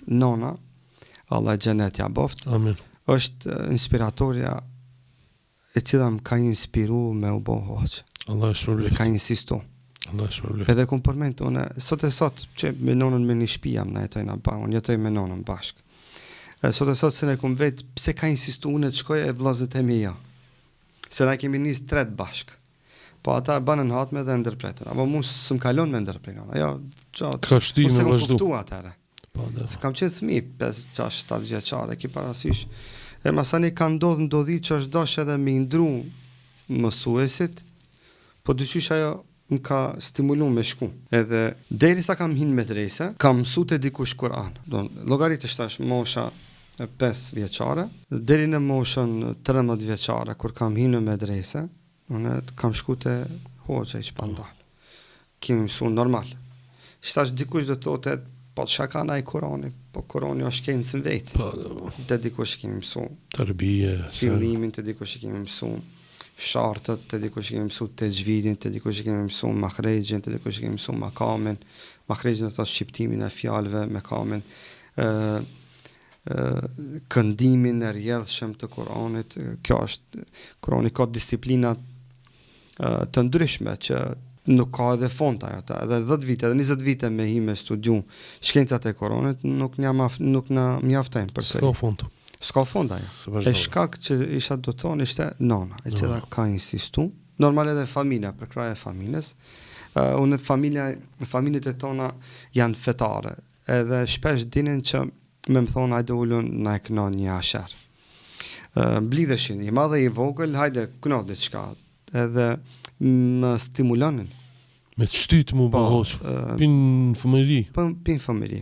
nona, Allah e xhenet ja boft, Amin. është inspiratorja e cila më ka inspiru me u bo hoq. Allah e Dhe shpërblet. ka insistu. Allah e shpërblet. Edhe kom përmend unë sot që me nonën me një shtëpi jam na jetojna unë jetoj me nonën bashkë. Sot se ne kom vet pse ka insistu unë të shkoj e vllazët e mia. Se na kemi nis tret bashkë. Po ata banën hatme dhe ndërpretën. Apo mu s'm kalon me ndërpretën. Ajo çat. Ka shti me vazhdu. Kuptu atëre. Po, da. Se kam qenë fëmijë 5, 6, 7 vjeçare, ki parasysh. E masani ka ndodhi që është dosh edhe me ndru mësuesit, po dyqysh ajo më ka stimulu me shku. Edhe derisa kam hinë medrese, kam mësu të dikush Kur'an. Llogaritësh tash mosha 5 vjeçare, deri në moshën 13 vjeçare, kur kam hinë në medrese, unë kam shku të hoqë që pandal. Kemi mësu normal. Shtash dikush do të thotë, po çka na i Kur'ani, po Kur'ani është shkencë vetë. Po, Të dikush kemi mësu. tërbije. Fillimin të dikush kemi mësu. Shartët, të dikush kemi mësu tejvidin, të dikush kemi mësu mahrejgjin, të dikush kemi mësu makamin. Mahrejgjin do të thotë shqiptimin e fjalëve, makamin, këndimin e rrjedhshëm të Kur'anit. Kjo është Kur'ani ka disiplina të ndryshme që nuk ka edhe fond ajo. Edhe 10 vite, edhe 20 vite me hi me studiu shkencat e Kur'anit nuk na mjaftojnë përsëri. S'ka fund. S'ka fond ajo. Se vazhdon. E shkak që isha do të thonë ishte nona, e cila ka insistu. Normal edhe familja, për kraj e familjes. Unë familjet e tona janë fetare, edhe shpesh dinin që me më thonë hajde ullun na e këno një asher. Blidheshin, i madhe i vogël, hajde këno diçka, edhe më stimulonin. Me të shtyt mu Po, bëhoq. Pin fëmëri. Pin fëmëri.